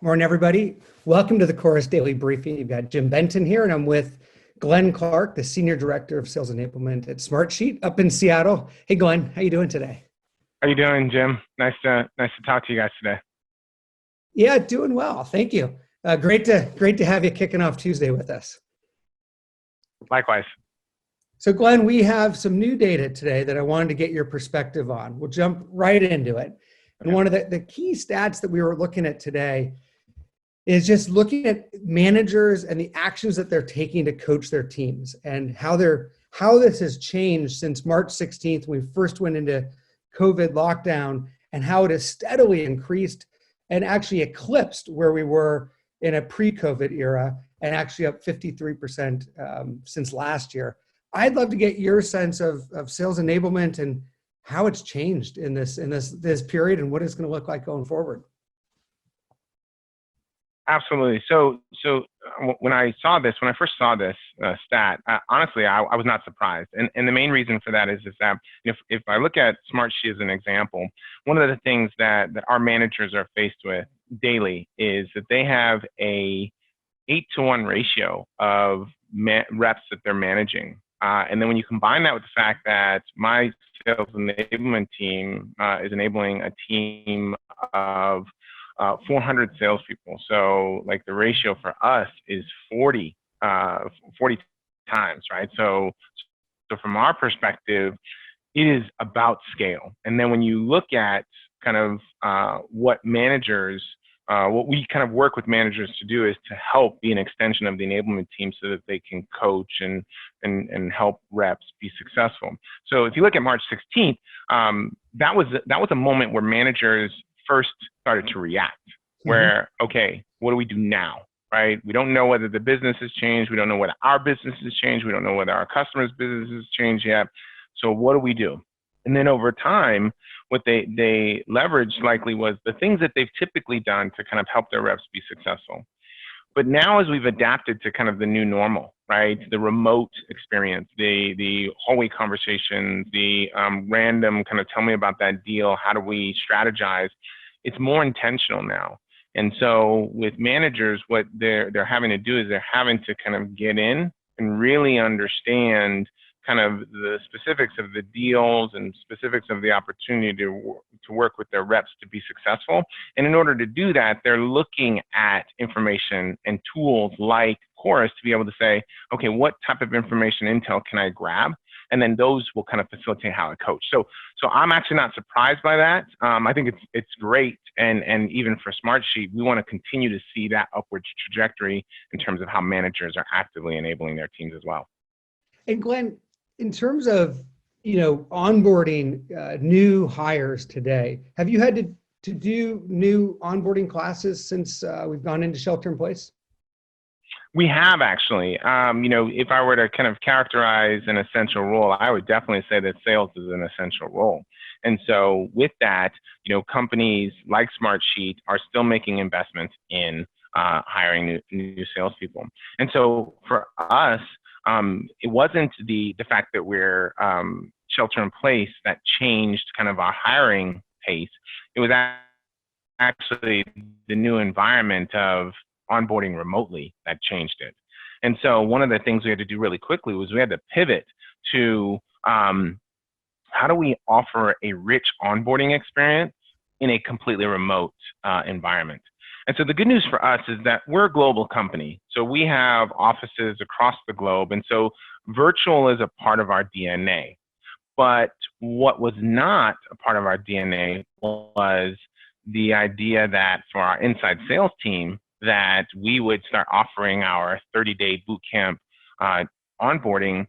Morning, everybody. Welcome to the Chorus Daily Briefing. You've got Jim Benton here, and I'm with Glenn Clark, the Senior Director of Sales Enablement at Smartsheet up in Seattle. Hey, Glenn, how you doing today? How you doing, Jim? Nice to talk to you guys today. Yeah, doing well. Thank you. Great to have you kicking off Tuesday with us. Likewise. So, Glenn, we have some new data today that I wanted to get your perspective on. We'll jump right into it. And one of the key stats that we were looking at today is just looking at managers and the actions that they're taking to coach their teams and how this has changed since March 16th when we first went into COVID lockdown, and how it has steadily increased and actually eclipsed where we were in a pre-COVID era, and actually up 53% since last year. I'd love to get your sense of sales enablement and how it's changed in this period and what it's going to look like going forward. Absolutely. So when I first saw this stat, honestly, I was not surprised. And the main reason for that is that if I look at Smartsheet as an example, one of the things that our managers are faced with daily is that they have a 8-to-1 ratio of reps that they're managing. And then when you combine that with the fact that my sales enablement team is enabling a team of 400 salespeople. So like the ratio for us is 40 times, right? So from our perspective, it is about scale. And then when you look at kind of what we kind of work with managers to do is to help be an extension of the enablement team so that they can coach and help reps be successful. So if you look at March 16th, that was a moment where managers first started to react, where, okay, what do we do now, right? We don't know whether the business has changed. We don't know whether our business has changed. We don't know whether our customers' business has changed yet. So what do we do? And then over time, what they leveraged likely was the things that they've typically done to kind of help their reps be successful. But now as we've adapted to kind of the new normal, right? The remote experience, the hallway conversations, the random kind of tell me about that deal, how do we strategize? It's more intentional now. And so with managers, what they're having to do is they're having to kind of get in and really understand kind of the specifics of the deals and specifics of the opportunity to work with their reps to be successful. And in order to do that, they're looking at information and tools like Chorus to be able to say, okay, what type of information intel can I grab? And then those will kind of facilitate how I coach. So I'm actually not surprised by that. I think it's great. And even for Smartsheet, we want to continue to see that upward trajectory in terms of how managers are actively enabling their teams as well. And Glenn, in terms of onboarding new hires today, have you had to do new onboarding classes since we've gone into shelter in place? We have actually. If I were to kind of characterize an essential role, I would definitely say that sales is an essential role. And so with that, companies like Smartsheet are still making investments in hiring new salespeople. And so for us, it wasn't the fact that we're shelter in place that changed kind of our hiring pace. It was actually the new environment of onboarding remotely that changed it. And so one of the things we had to do really quickly was we had to pivot to how do we offer a rich onboarding experience in a completely remote environment. And so the good news for us is that we're a global company. So we have offices across the globe. And so virtual is a part of our DNA. But what was not a part of our DNA was the idea that for our inside sales team, that we would start offering our 30-day bootcamp onboarding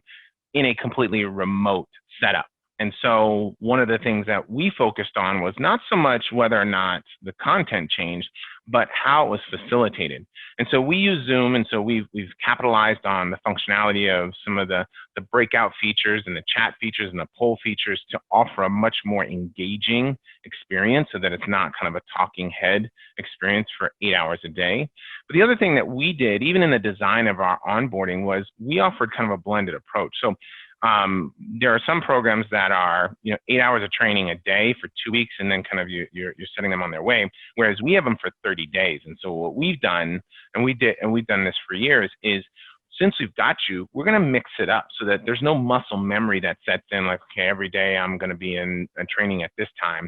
in a completely remote setup. And so one of the things that we focused on was not so much whether or not the content changed, but how it was facilitated. And so we use Zoom, and so we've capitalized on the functionality of some of the breakout features and the chat features and the poll features to offer a much more engaging experience so that it's not kind of a talking head experience for 8 hours a day. But the other thing that we did, even in the design of our onboarding, was we offered kind of a blended approach. So there are some programs that are, 8 hours of training a day for 2 weeks, and then kind of you're setting them on their way. Whereas we have them for 30 days. And so what we've done, and we've done this for years, is since we've got you, we're going to mix it up so that there's no muscle memory that sets in like, okay, every day I'm going to be in a training at this time.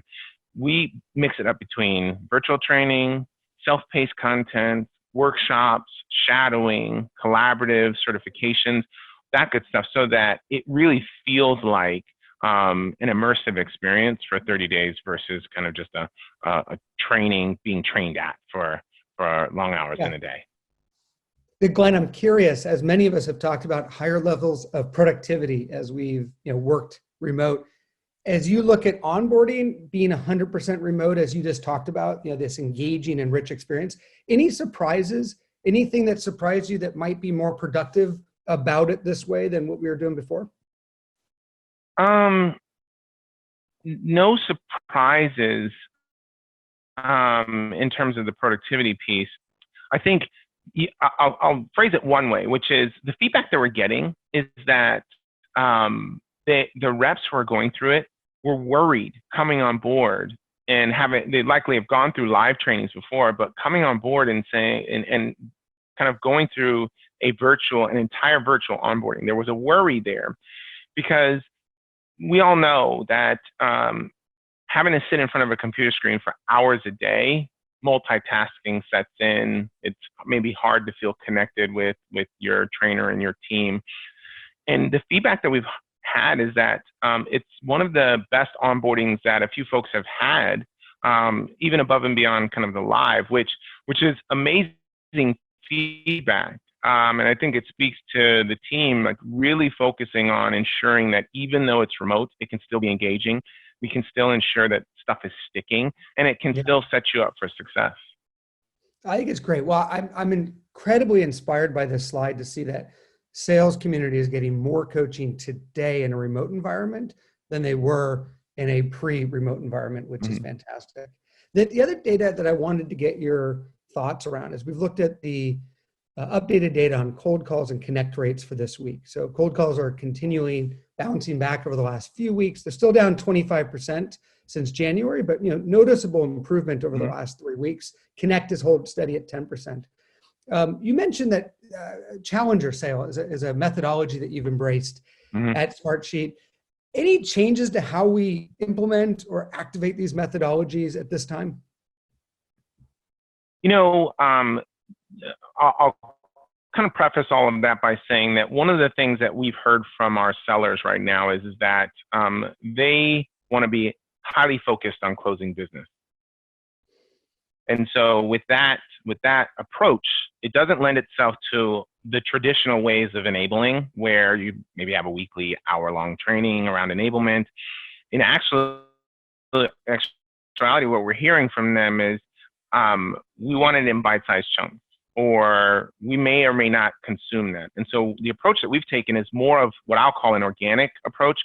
We mix it up between virtual training, self-paced content, workshops, shadowing, collaborative certifications, that good stuff, so that it really feels like an immersive experience for 30 days versus kind of just a training being trained at for long hours in a day. Glenn, I'm curious, as many of us have talked about higher levels of productivity as we've worked remote, as you look at onboarding being 100% remote, as you just talked about, this engaging and rich experience, any surprises, anything that surprised you that might be more productive about it this way than what we were doing before? No surprises in terms of the productivity piece. I think I'll phrase it one way, which is the feedback that we're getting is that the reps who are going through it were worried coming on board and they likely have gone through live trainings before, but coming on board and saying, and kind of going through an entire virtual onboarding. There was a worry there because we all know that having to sit in front of a computer screen for hours a day, multitasking sets in. It's maybe hard to feel connected with your trainer and your team. And the feedback that we've had is that it's one of the best onboardings that a few folks have had, even above and beyond kind of the live, which is amazing feedback. And I think it speaks to the team, like really focusing on ensuring that even though it's remote, it can still be engaging. We can still ensure that stuff is sticking, and it can still set you up for success. I think it's great. Well, I'm incredibly inspired by this slide to see that sales community is getting more coaching today in a remote environment than they were in a pre-remote environment, which is fantastic. The other data that I wanted to get your thoughts around is we've looked at the updated data on cold calls and connect rates for this week. So cold calls are continuing bouncing back over the last few weeks. They're still down 25% since January, but noticeable improvement over the last 3 weeks. Connect is holding steady at 10%. You mentioned that challenger sale is a methodology that you've embraced at Smartsheet. Any changes to how we implement or activate these methodologies at this time? I'll kind of preface all of that by saying that one of the things that we've heard from our sellers right now is that they want to be highly focused on closing business. And so with that approach, it doesn't lend itself to the traditional ways of enabling, where you maybe have a weekly hour-long training around enablement. In actuality, what we're hearing from them is we want it in bite-sized chunks, or we may or may not consume that. And so the approach that we've taken is more of what I'll call an organic approach,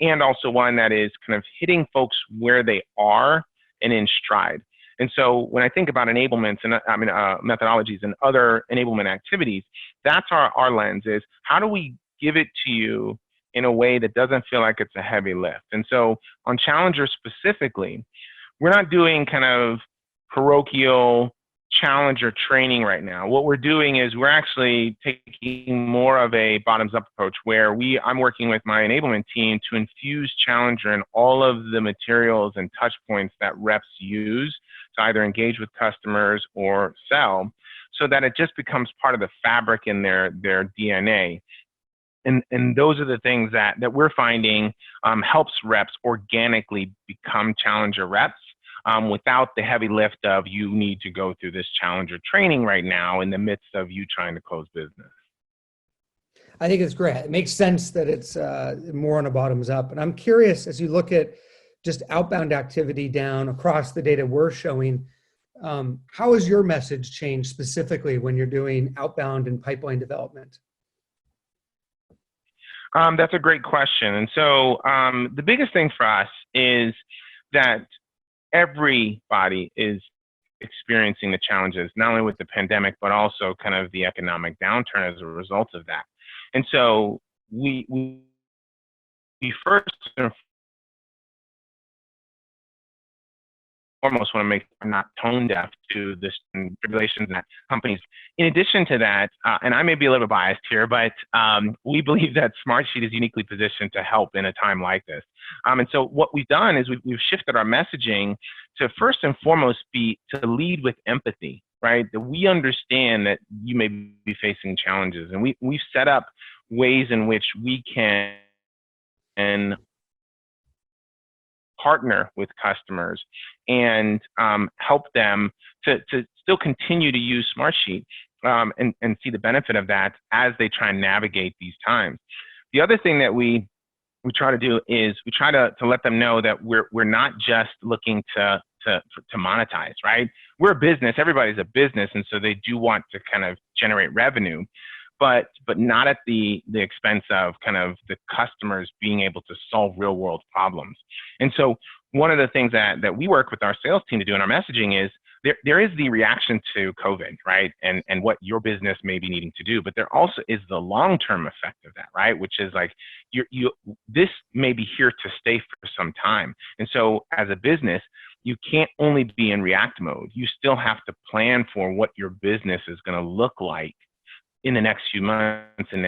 and also one that is kind of hitting folks where they are and in stride. And so when I think about enablements and methodologies and other enablement activities, that's our lens is how do we give it to you in a way that doesn't feel like it's a heavy lift. And so on Challenger specifically, we're not doing kind of parochial Challenger training right now. What we're doing is we're actually taking more of a bottoms-up approach where I'm working with my enablement team to infuse Challenger in all of the materials and touch points that reps use to either engage with customers or sell, so that it just becomes part of the fabric in their DNA. And those are the things that we're finding helps reps organically become Challenger reps. Without the heavy lift of you need to go through this Challenger training right now in the midst of you trying to close business. I think it's great. It makes sense that it's more on a bottoms up. And I'm curious, as you look at just outbound activity down across the data we're showing, how has your message changed specifically when you're doing outbound and pipeline development? That's a great question. And so the biggest thing for us is that everybody is experiencing the challenges, not only with the pandemic, but also kind of the economic downturn as a result of that. And so we first and foremost want to make sure I'm not tone deaf to the tribulations that companies. In addition to that, and I may be a little biased here, but we believe that Smartsheet is uniquely positioned to help in a time like this. And so what we've done is we've shifted our messaging to first and foremost to lead with empathy, right? That we understand that you may be facing challenges, and we've set up ways in which we can partner with customers and help them to still continue to use Smartsheet and see the benefit of that as they try and navigate these times. The other thing that we try to do is we try to let them know that we're not just looking to monetize, right? We're a business, everybody's a business, and so they do want to kind of generate revenue, but not at the expense of kind of the customers being able to solve real world problems. And so one of the things that we work with our sales team to do in our messaging is there is the reaction to COVID, right? And what your business may be needing to do, but there also is the long-term effect of that, right? Which is like, this may be here to stay for some time. And so as a business, you can't only be in react mode. You still have to plan for what your business is going to look like in the next few months and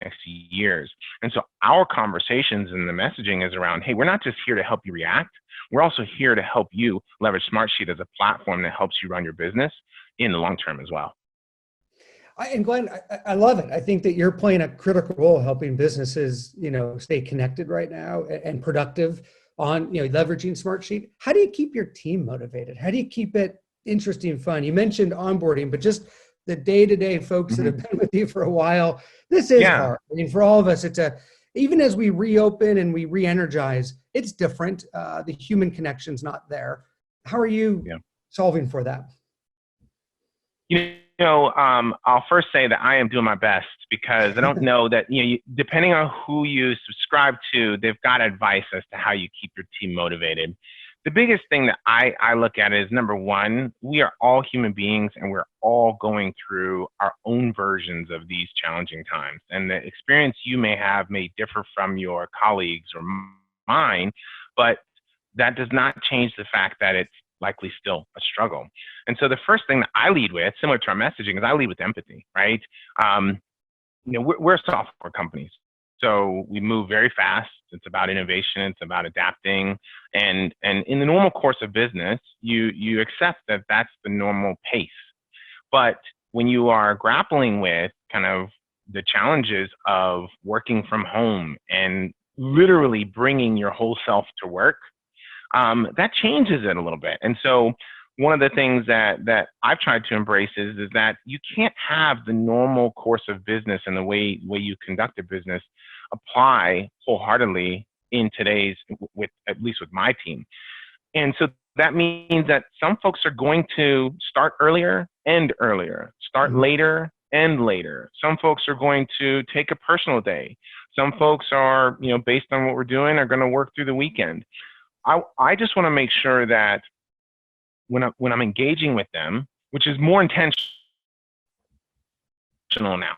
next years. And so our conversations and the messaging is around, hey, we're not just here to help you react. We're also here to help you leverage Smartsheet as a platform that helps you run your business in the long term as well. And Glenn, I love it. I think that you're playing a critical role helping businesses, stay connected right now and productive on, leveraging Smartsheet. How do you keep your team motivated? How do you keep it interesting and fun? You mentioned onboarding, but just the day-to-day folks that have been with you for a while, this is hard. I mean, for all of us, even as we reopen and we re-energize, it's different. The human connection's not there. How are you solving for that? I'll first say that I am doing my best, because I don't know that, depending on who you subscribe to, they've got advice as to how you keep your team motivated. The biggest thing that I look at is, number one, we are all human beings and we're all going through our own versions of these challenging times. And the experience you may have may differ from your colleagues or mine, but that does not change the fact that it's likely still a struggle. And so the first thing that I lead with, similar to our messaging, is I lead with empathy, right? We're software companies. So we move very fast. It's about innovation. It's about adapting. And in the normal course of business, you accept that that's the normal pace. But when you are grappling with kind of the challenges of working from home and literally bringing your whole self to work, that changes it a little bit. And so one of the things that I've tried to embrace is that you can't have the normal course of business and the way you conduct a business apply wholeheartedly in today's, at least with my team. And so that means that some folks are going to start earlier, end earlier, start later, end later. Some folks are going to take a personal day. Some folks are, based on what we're doing, are going to work through the weekend. I just want to make sure that when I'm engaging with them, which is more intentional now,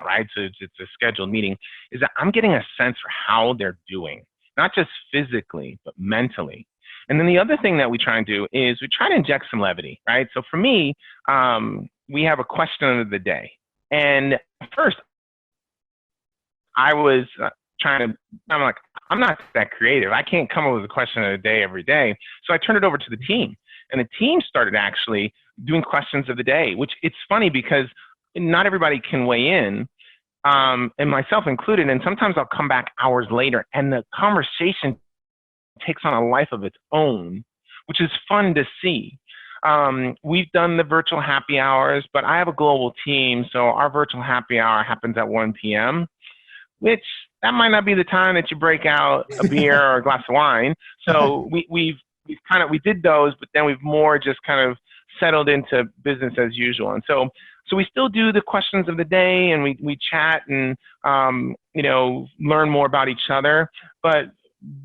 right? So it's a scheduled meeting, is that I'm getting a sense for how they're doing, not just physically, but mentally. And then the other thing that we try and do is we try to inject some levity, right? So for me, we have a question of the day. And first, I was I'm like, I'm not that creative. I can't come up with a question of the day every day. So I turned it over to the team. And the team started actually doing questions of the day, which it's funny because not everybody can weigh in, and myself included. And sometimes I'll come back hours later and the conversation takes on a life of its own, which is fun to see. We've done the virtual happy hours, but I have a global team. So our virtual happy hour happens at 1 p.m., which that might not be the time that you break out a beer or a glass of wine. So we did those, but then we've more just kind of settled into business as usual. And so we still do the questions of the day, and we chat and learn more about each other. But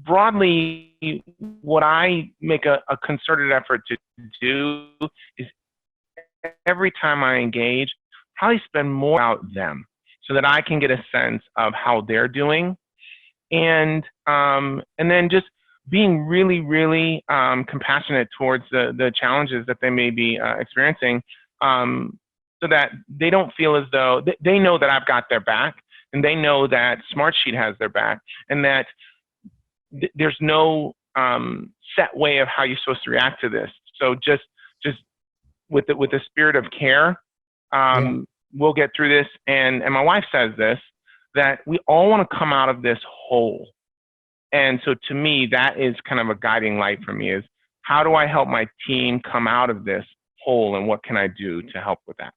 broadly, what I make a concerted effort to do is every time I engage, probably spend more about them, so that I can get a sense of how they're doing. and then just being really, really compassionate towards the challenges that they may be experiencing, so that they don't feel as though they know that I've got their back, and they know that Smartsheet has their back, and that there's no set way of how you're supposed to react to this. So just with the spirit of care, we'll get through this. And my wife says this, that we all want to come out of this whole. And so to me, that is kind of a guiding light for me, is how do I help my team come out of this whole, and what can I do to help with that?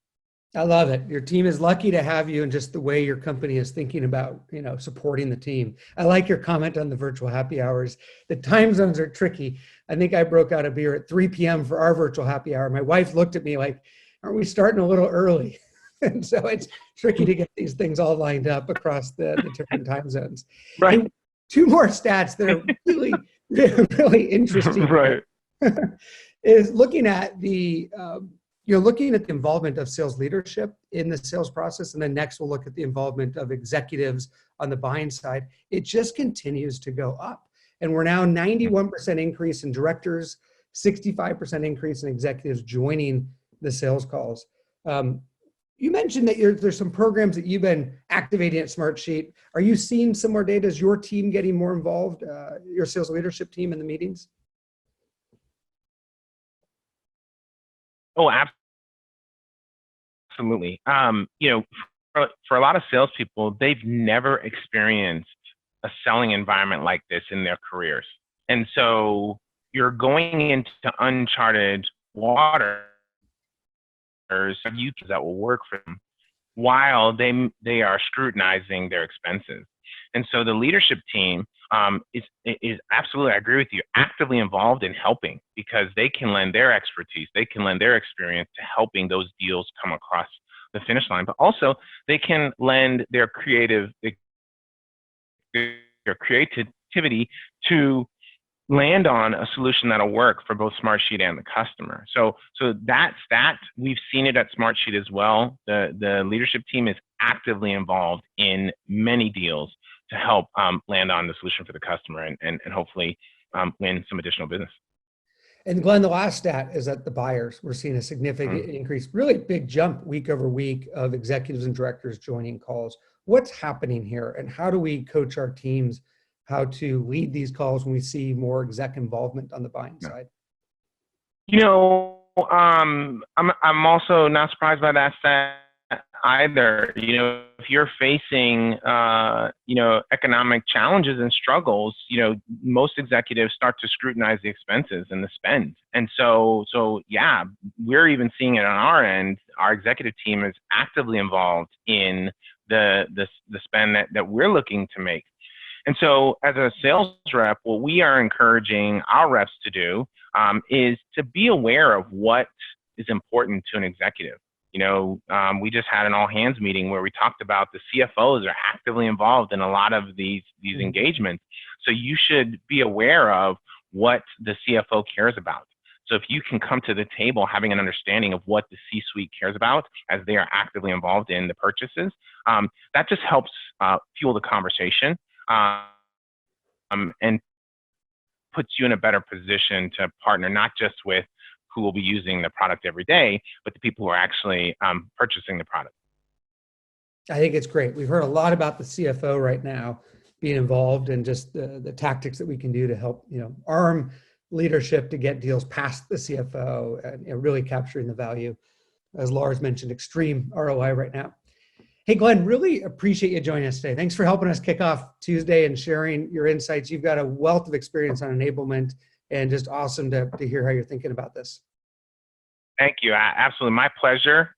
I love it. Your team is lucky to have you, and just the way your company is thinking about, supporting the team. I like your comment on the virtual happy hours. The time zones are tricky. I think I broke out a beer at 3 p.m. for our virtual happy hour. My wife looked at me like, aren't we starting a little early? And so it's tricky to get these things all lined up across the different time zones. Right. Hey, two more stats that are really, really interesting. Right. Is looking at the involvement of sales leadership in the sales process. And then next we'll look at the involvement of executives on the buying side. It just continues to go up. And we're now 91% increase in directors, 65% increase in executives joining the sales calls. You mentioned that there's some programs that you've been activating at Smartsheet. Are you seeing some more data? Is your team getting more involved, your sales leadership team, in the meetings? Oh, absolutely. For a lot of salespeople, they've never experienced a selling environment like this in their careers. And so you're going into uncharted waters that will work for them while they are scrutinizing their expenses. And so the leadership team is absolutely, I agree with you, actively involved in helping, because they can lend their expertise, they can lend their experience to helping those deals come across the finish line. But also they can lend their creativity to land on a solution that'll work for both Smartsheet and the customer. So that's that. We've seen it at Smartsheet as well. The leadership team is actively involved in many deals to help land on the solution for the customer, and hopefully win some additional business. And Glenn, the last stat is that the buyers, we're seeing a significant increase, really big jump week over week of executives and directors joining calls. What's happening here, and how do we coach our teams how to lead these calls when we see more exec involvement on the buying side? I'm also not surprised by that stat either. If you're facing economic challenges and struggles, most executives start to scrutinize the expenses and the spend. And so yeah, we're even seeing it on our end. Our executive team is actively involved in the spend that we're looking to make. And so as a sales rep, what we are encouraging our reps to do is to be aware of what is important to an executive. We just had an all hands meeting where we talked about the CFOs are actively involved in a lot of these engagements. So you should be aware of what the CFO cares about. So if you can come to the table having an understanding of what the C-suite cares about as they are actively involved in the purchases, that just helps fuel the conversation. And puts you in a better position to partner, not just with who will be using the product every day, but the people who are actually purchasing the product. I think it's great. We've heard a lot about the CFO right now being involved, and just the tactics that we can do to help arm leadership to get deals past the CFO, and really capturing the value. As Lars mentioned, extreme ROI right now. Hey, Glenn, really appreciate you joining us today. Thanks for helping us kick off Tuesday and sharing your insights. You've got a wealth of experience on enablement, and just awesome to hear how you're thinking about this. Thank you. Absolutely. My pleasure.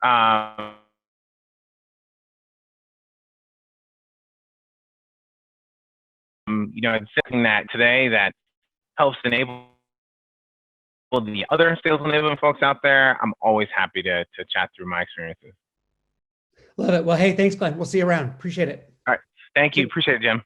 It's something that today that helps enable the other sales enablement folks out there. I'm always happy to chat through my experiences. Love it. Well, hey, thanks, Glenn. We'll see you around. Appreciate it. All right. Thank you. Appreciate it, Jim.